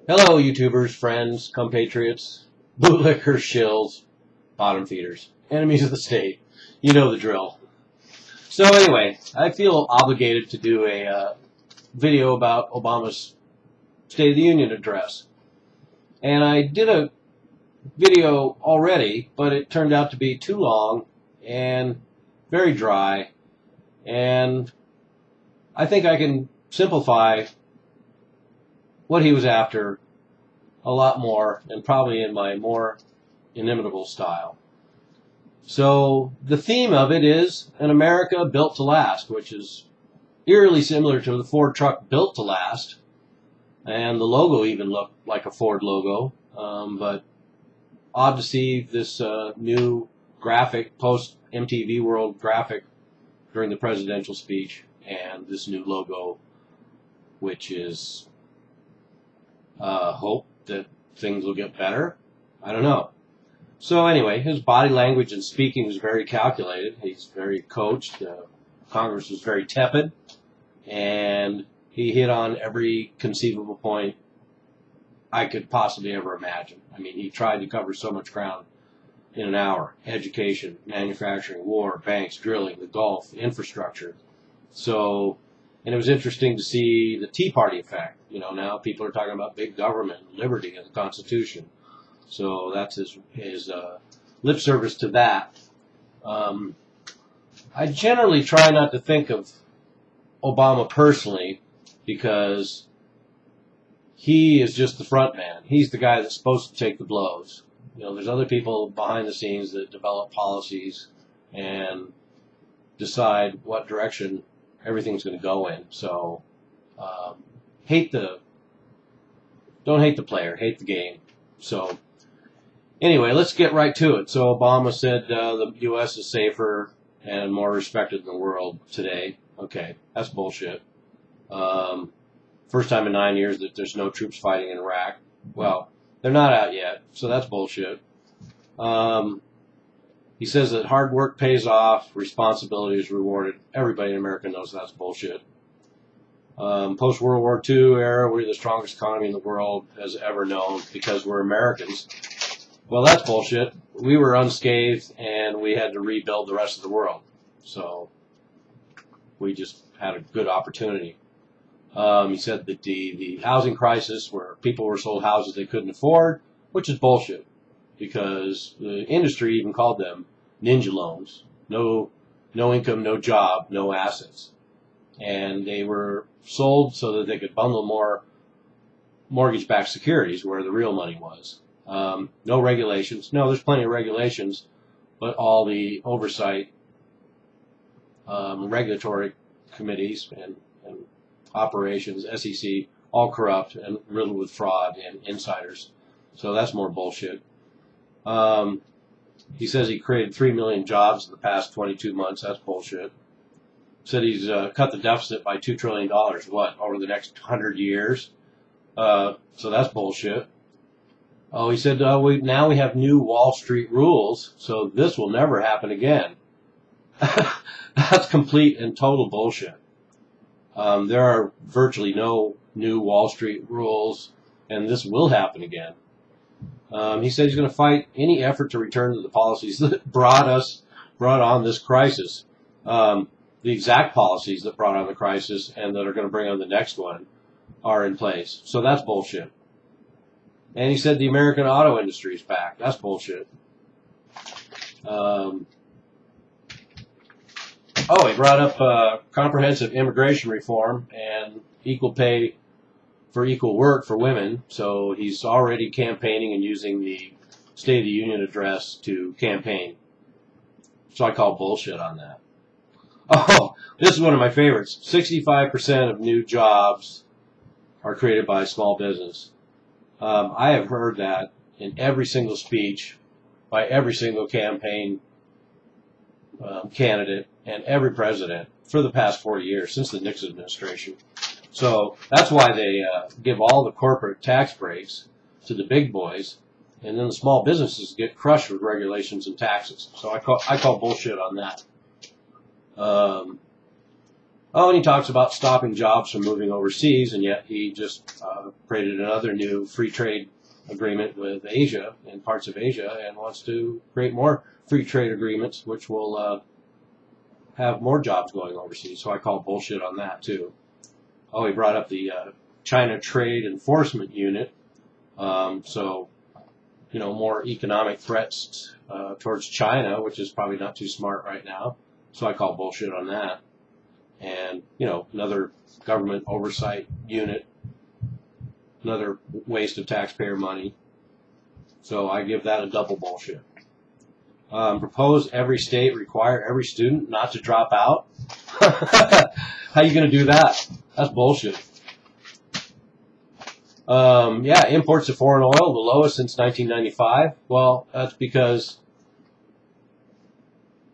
Hello, YouTubers, friends, compatriots, bootlickers, shills, bottom feeders, enemies of the state. You know the drill. So anyway, I feel obligated to do a video about Obama's State of the Union address. And I did a video already, but it turned out to be too long and very dry. And I think I can simplify what he was after a lot more, and probably in my more inimitable style. So the theme of it is an America built to last, which is eerily similar to the Ford truck built to last, and the logo even looked like a Ford logo. But odd to see this new graphic, post-MTV world graphic during the presidential speech, and this new logo, which is hope that things will get better. I don't know. So anyway, his body language and speaking was very calculated. He's very coached. Congress was very tepid, and he hit on every conceivable point I could possibly ever imagine. I mean, he tried to cover so much ground in an hour: education, manufacturing, war, banks, drilling, the Gulf, infrastructure. So, and it was interesting to see the Tea Party effect. You know, now people are talking about big government, liberty, and the Constitution. So that's his lip service to that. I generally try not to think of Obama personally, because he is just the front man. He's the guy that's supposed to take the blows. You know, there's other people behind the scenes that develop policies and decide what direction everything's going to go in. So don't hate the player, hate the game. So anyway, let's get right to it. So Obama said the U.S. is safer and more respected in the world today. Okay, that's bullshit. First time in 9 years that there's no troops fighting in Iraq. Well, they're not out yet, so that's bullshit. He says that hard work pays off, responsibility is rewarded. Everybody in America knows that's bullshit. Post-World War II era, we're the strongest economy in the world has ever known because we're Americans. Well, that's bullshit. We were unscathed, and we had to rebuild the rest of the world. So we just had a good opportunity. He said that the housing crisis, where people were sold houses they couldn't afford, which is bullshit, because the industry even called them ninja loans. No income, no job, no assets. And they were sold so that they could bundle more mortgage-backed securities where the real money was. No regulations. No, there's plenty of regulations, but all the oversight, regulatory committees and operations, SEC, all corrupt and riddled with fraud and insiders. So that's more bullshit. He says he created 3 million jobs in the past 22 months. That's bullshit. Said he's cut the deficit by $2 trillion, what, over the next 100 years? So that's bullshit. Oh, he said now we have new Wall Street rules, so this will never happen again. That's complete and total bullshit. There are virtually no new Wall Street rules, and this will happen again. He said he's going to fight any effort to return to the policies that brought on this crisis. The exact policies that brought on the crisis and that are going to bring on the next one are in place. So that's bullshit. And he said the American auto industry is back. That's bullshit. Oh, he brought up comprehensive immigration reform and equal pay for equal work for women. So he's already campaigning and using the State of the Union address to campaign. So I call bullshit on that. Oh, this is one of my favorites. 65% of new jobs are created by small business. I have heard that in every single speech by every single campaign candidate and every president for the past 40 years, since the Nixon administration. So that's why they give all the corporate tax breaks to the big boys, and then the small businesses get crushed with regulations and taxes. So I call bullshit on that. Oh, and he talks about stopping jobs from moving overseas, and yet he just created another new free trade agreement with Asia and parts of Asia, and wants to create more free trade agreements, which will have more jobs going overseas. So I call bullshit on that too. Oh, he brought up the China Trade Enforcement Unit. So, you know, more economic threats towards China, which is probably not too smart right now. So I call bullshit on that. And, you know, another government oversight unit, another waste of taxpayer money. So I give that a double bullshit. Propose every state require every student not to drop out. How you going to do that? That's bullshit. Yeah, imports of foreign oil, the lowest since 1995. Well, that's because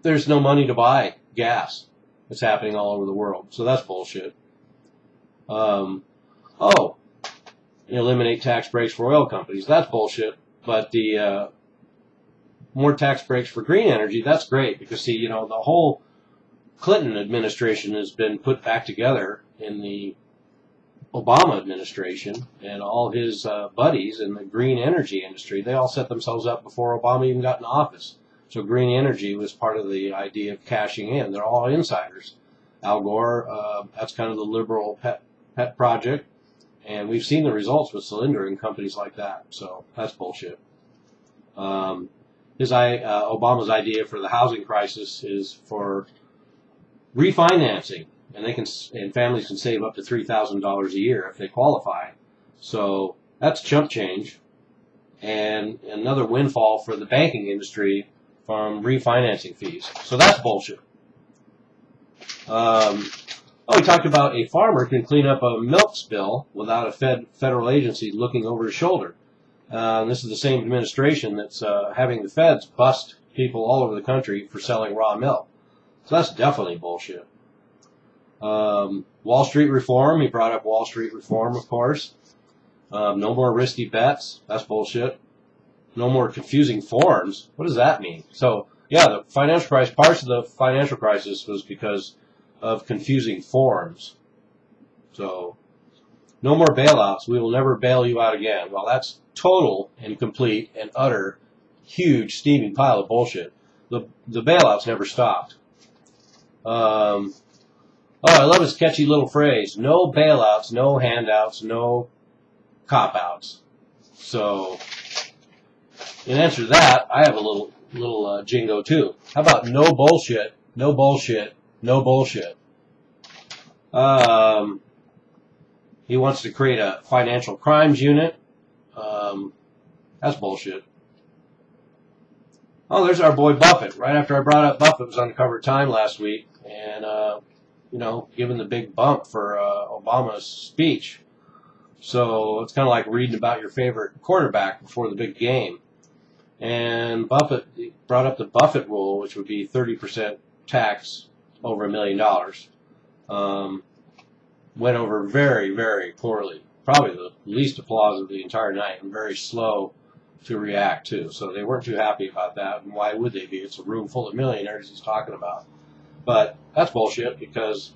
there's no money to buy gas. It's happening all over the world. So that's bullshit. Eliminate tax breaks for oil companies. That's bullshit. But the more tax breaks for green energy, that's great. Because, see, you know, the whole Clinton administration has been put back together in the Obama administration, and all his buddies in the green energy industry, they all set themselves up before Obama even got in office. So green energy was part of the idea of cashing in. They're all insiders. Al Gore, that's kind of the liberal pet project, and we've seen the results with Cylinder and companies like that. So that's bullshit. Obama's idea for the housing crisis is for refinancing, and families can save up to $3,000 a year if they qualify. So that's chump change, and another windfall for the banking industry from refinancing fees. So that's bullshit. We talked about a farmer can clean up a milk spill without a federal agency looking over his shoulder. This is the same administration that's having the feds bust people all over the country for selling raw milk. So that's definitely bullshit. Wall Street reform. He brought up Wall Street reform, of course. No more risky bets. That's bullshit. No more confusing forms. What does that mean? So, yeah, the financial crisis, parts of the financial crisis was because of confusing forms. So, no more bailouts. We will never bail you out again. Well, that's total and complete and utter, huge, steaming pile of bullshit. The bailouts never stopped. I love his catchy little phrase. No bailouts, no handouts, no cop-outs. So, in answer to that, I have a little jingo too. How about no bullshit, no bullshit, no bullshit? He wants to create a financial crimes unit. That's bullshit. Oh, there's our boy Buffett. Right after I brought up Buffett was on the cover of Time last week, and given the big bump for Obama's speech. So it's kind of like reading about your favorite quarterback before the big game. And Buffett brought up the Buffett rule, which would be 30% tax over $1 million. Went over very, very poorly. Probably the least applause of the entire night, and very slow to react to. So they weren't too happy about that. And why would they be? It's a room full of millionaires he's talking about. But that's bullshit, because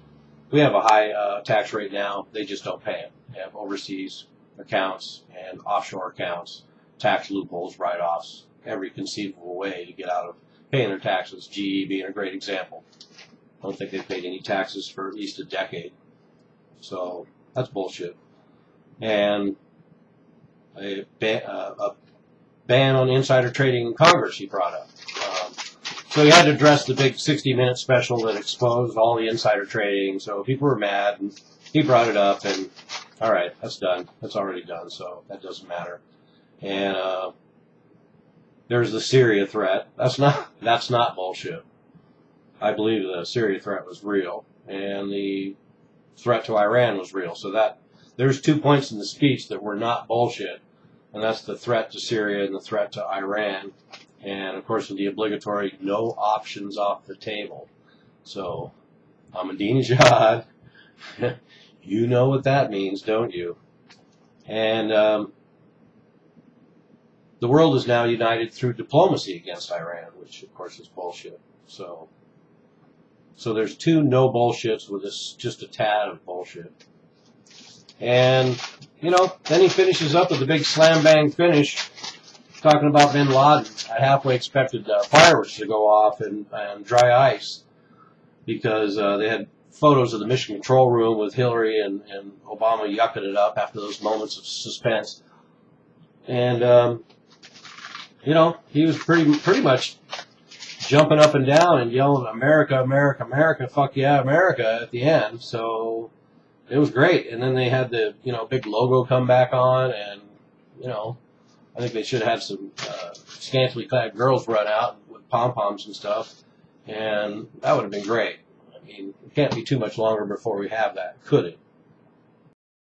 we have a high tax rate now. They just don't pay it. They have overseas accounts and offshore accounts, tax loopholes, write-offs, every conceivable way to get out of paying their taxes. GE being a great example. I don't think they've paid any taxes for at least a decade. So that's bullshit. And a ban on insider trading in Congress he brought up. So he had to address the big 60-minute special that exposed all the insider trading. So people were mad, and he brought it up, and all right, that's done. That's already done, so that doesn't matter. And there's the Syria threat. That's not bullshit. I believe the Syria threat was real, and the threat to Iran was real. So there's 2 points in the speech that were not bullshit, and that's the threat to Syria and the threat to Iran. And, of course, with the obligatory no options off the table. So, Ahmadinejad, you know what that means, don't you? And the world is now united through diplomacy against Iran, which, of course, is bullshit. So, So there's 2 no bullshits with just a tad of bullshit. And, you know, then he finishes up with a big slam bang finish talking about bin Laden. I halfway expected fireworks to go off and dry ice because they had photos of the mission control room with Hillary and Obama yucking it up after those moments of suspense. And, you know, he was pretty much jumping up and down and yelling, America, America, America, fuck yeah, America at the end. So it was great. And then they had the, you know, big logo come back on, and, you know, I think they should have some scantily clad girls run out with pom-poms and stuff. And that would have been great. I mean, it can't be too much longer before we have that, could it?